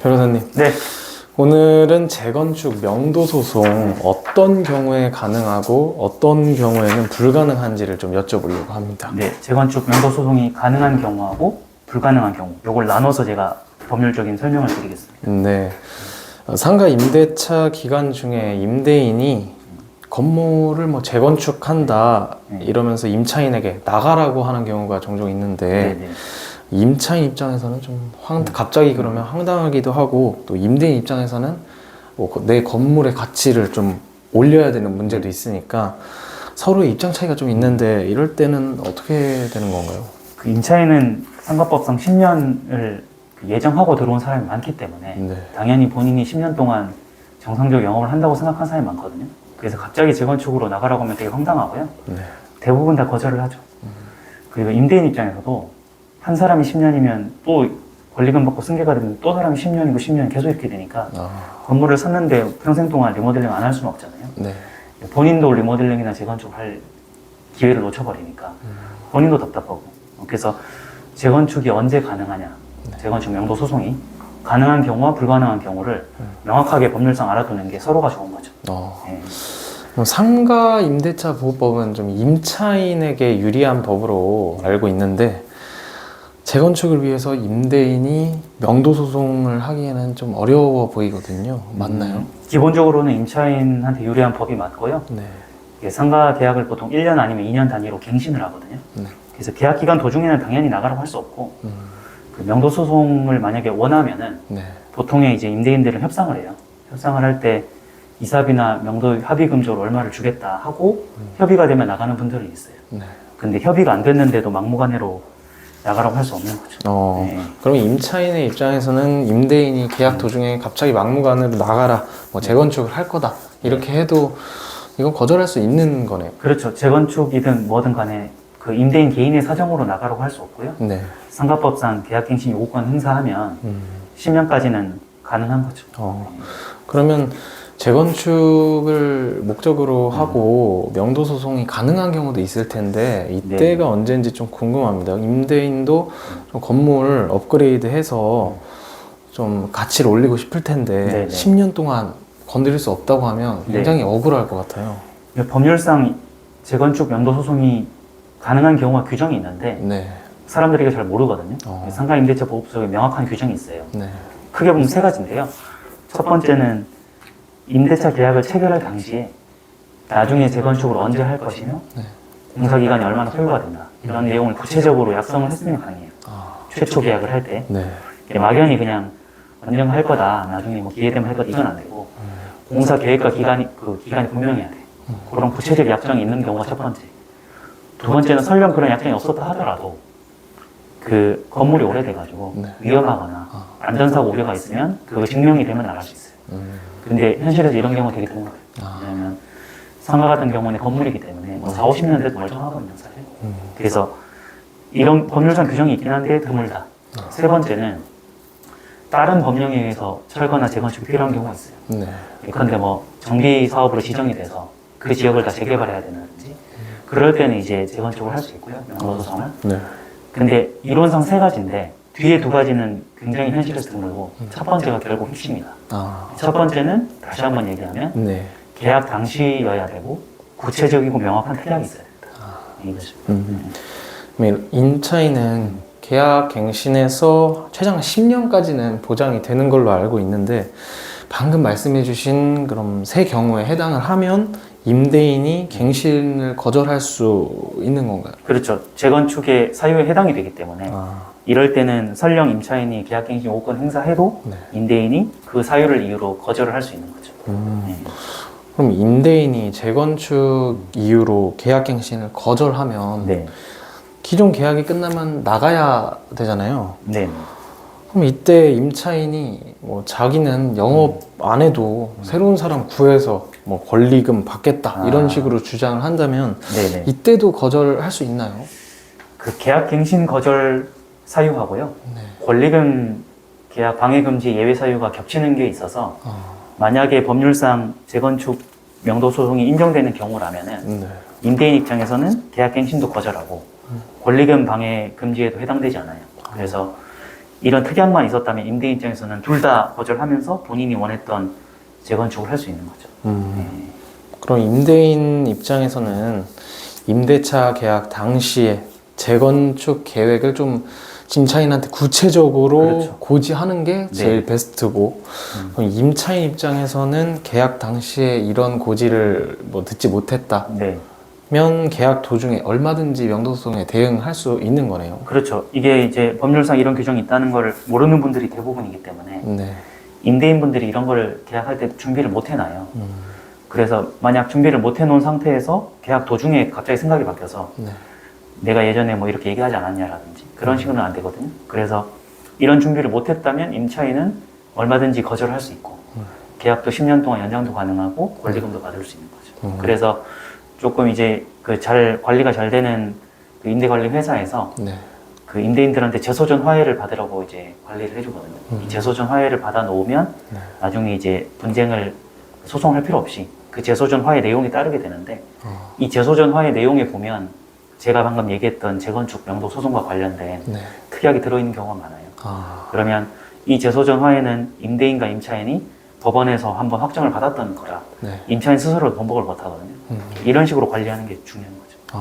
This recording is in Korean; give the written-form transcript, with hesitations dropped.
변호사님, 네, 오늘은 재건축 명도 소송 어떤 경우에 가능하고 어떤 경우에는 불가능한지를 좀 여쭤보려고 합니다. 네, 재건축 명도 소송이 가능한 경우하고 불가능한 경우, 이걸 나눠서 제가 법률적인 설명을 드리겠습니다. 네, 상가 임대차 기간 중에 임대인이 건물을 뭐 재건축한다 이러면서 임차인에게 나가라고 하는 경우가 종종 있는데 네. 임차인 입장에서는 좀 갑자기 그러면 황당하기도 하고 또 임대인 입장에서는 뭐 내 건물의 가치를 좀 올려야 되는 문제도 있으니까 서로의 입장 차이가 좀 있는데 이럴 때는 어떻게 되는 건가요? 그 임차인은 상가법상 10년을 예정하고 들어온 사람이 많기 때문에 네. 당연히 본인이 10년 동안 정상적 영업을 한다고 생각하는 사람이 많거든요. 그래서 갑자기 재건축으로 나가라고 하면 되게 황당하고요. 네. 대부분 다 거절을 하죠. 그리고 임대인 입장에서도 한 사람이 10년이면 또 권리금 받고 승계가 되면 또 사람이 10년이고 10년 계속 이렇게 되니까 건물을 샀는데 평생 동안 리모델링 안 할 수는 없잖아요. 네. 본인도 리모델링이나 재건축을 할 기회를 놓쳐버리니까 본인도 답답하고. 그래서 재건축이 언제 가능하냐, 재건축 명도 소송이 가능한 경우와 불가능한 경우를 명확하게 법률상 알아두는 게 서로가 좋은 거죠. 네. 그럼 상가 임대차 보호법은 좀 임차인에게 유리한 법으로 알고 있는데 재건축을 위해서 임대인이 명도 소송을 하기에는 좀 어려워 보이거든요. 맞나요? 기본적으로는 임차인한테 유리한 법이 맞고요. 네. 이게 상가 계약을 보통 1년 아니면 2년 단위로 갱신을 하거든요. 네. 그래서 계약 기간 도중에는 당연히 나가라고 할 수 없고 그 명도 소송을 만약에 원하면은 네. 보통의 이제 임대인들은 협상을 해요. 협상을 할 때 이사비나 명도 합의금조로 얼마를 주겠다 하고 협의가 되면 나가는 분들이 있어요. 네. 근데 협의가 안 됐는데도 막무가내로 나가라고 할 수 없는 거죠. 네. 그럼 임차인의 입장에서는 임대인이 계약 도중에 갑자기 막무가내로 나가라, 뭐 재건축을 할 거다 이렇게 해도 이건 거절할 수 있는 거네요. 그렇죠. 재건축이든 뭐든 간에 그 임대인 개인의 사정으로 나가라고 할 수 없고요. 네. 상가법상 계약갱신 요구권 행사하면 10년까지는 가능한 거죠. 그러면 재건축을 목적으로 하고 명도 소송이 가능한 경우도 있을 텐데 이때가 언제인지 좀 궁금합니다. 임대인도 좀 건물 업그레이드해서 좀 가치를 올리고 싶을 텐데 10년 동안 건드릴 수 없다고 하면 굉장히 억울할 것 같아요. 법률상 재건축 명도 소송이 가능한 경우가 규정이 있는데 사람들이 이게 잘 모르거든요. 상가임대차 보호법에 명확한 규정이 있어요. 크게 보면 세 가지인데요. 첫 번째는 임대차 계약을 체결할 당시에 나중에 재건축을 언제 할 것이며 공사기간이 얼마나 소요가 된다 이런 내용을 구체적으로 약정을 했으면 가능해요. 최초 계약을 할 때 막연히 그냥 언젠가 할 거다, 나중에 뭐 기회되면 할 거다 이건 안 되고 공사 계획과 기간이 분명해야 돼. 그런 구체적 약정이 있는 경우가 첫 번째. 두 번째는 설령 그런 약정이 없었다 하더라도 그 건물이 오래돼가지고 위험하거나 안전사고 우려가 있으면 그거 증명이 되면 나갈 수 있어요. 근데 현실에서 이런 경우가 되게 드문 거예요. 왜냐면 상가 같은 경우는 건물이기 때문에 뭐 4, 50년 돼도 멀쩡하거든요, 사실. 그래서 이런 법률상 규정이 있긴 한데 드물다. 세 번째는 다른 법령에 의해서 철거나 재건축이 필요한 경우가 있어요. 그런데 뭐 정비 사업으로 지정이 돼서 그 지역을 다 재개발해야 되는지 그럴 때는 이제 재건축을 할 수 있고요, 명도소송을. 근데 이론상 세 가지인데 뒤에 두 가지는 굉장히 현실에서 드물고 첫 번째가 결국 핵심이다. 첫 번째는 다시 한번 얘기하면 계약 당시여야 되고 구체적이고 명확한 특약이 있어야 된다. 이거죠. 그럼 임차인은 계약 갱신에서 최장 10년까지는 보장이 되는 걸로 알고 있는데 방금 말씀해 주신 그럼 세 경우에 해당을 하면 임대인이 갱신을 거절할 수 있는 건가요? 그렇죠. 재건축의 사유에 해당이 되기 때문에 이럴 때는 설령 임차인이 계약갱신 요구권 행사해도 임대인이 그 사유를 이유로 거절을 할 수 있는 거죠. 그럼 임대인이 재건축 이유로 계약갱신을 거절하면 기존 계약이 끝나면 나가야 되잖아요. 그럼 이때 임차인이 뭐 자기는 영업 안 해도 새로운 사람 구해서 뭐 권리금 받겠다 이런 식으로 주장을 한다면 이때도 거절할 수 있나요? 그 계약갱신 거절 사유하고요. 권리금 계약 방해금지 예외 사유가 겹치는 게 있어서 만약에 법률상 재건축 명도 소송이 인정되는 경우라면은 임대인 입장에서는 계약갱신도 거절하고 권리금 방해 금지에도 해당되지 않아요. 그래서 이런 특약만 있었다면 임대인 입장에서는 둘 다 거절하면서 본인이 원했던 재건축을 할 수 있는 거죠. 네. 그럼 임대인 입장에서는 임대차 계약 당시에 재건축 계획을 좀 임차인한테 구체적으로 그렇죠. 고지하는 게 제일 네. 베스트고, 그럼 임차인 입장에서는 계약 당시에 이런 고지를 뭐 듣지 못했다. 네. 면 계약 도중에 얼마든지 명도소송에 대응할 수 있는 거네요. 그렇죠. 이게 이제 법률상 이런 규정이 있다는 걸 모르는 분들이 대부분이기 때문에 네. 임대인분들이 이런 걸 계약할 때 준비를 못 해놔요. 그래서 만약 준비를 못 해놓은 상태에서 계약 도중에 갑자기 생각이 바뀌어서 네. 내가 예전에 뭐 이렇게 얘기하지 않았냐라든지 그런 식으로는 안 되거든요. 그래서 이런 준비를 못 했다면 임차인은 얼마든지 거절할 수 있고 계약도 10년 동안 연장도 가능하고 권리금도 받을 수 있는 거죠. 그래서 조금 이제 그 관리가 잘 되는 그 임대관리 회사에서 네. 그 임대인들한테 재소전 화해를 받으라고 이제 관리를 해주거든요. 이 재소전 화해를 받아 놓으면 네. 나중에 이제 분쟁을 소송할 필요 없이 그 재소전 화해 내용이 따르게 되는데 이 재소전 화해 내용에 보면 제가 방금 얘기했던 재건축 명도 소송과 관련된 네. 특약이 들어있는 경우가 많아요. 그러면 이 재소전 화해는 임대인과 임차인이 법원에서 한번 확정을 받았던 거라 네. 임차인 스스로 번복을 못 하거든요. 이런 식으로 관리하는 게 중요한 거죠.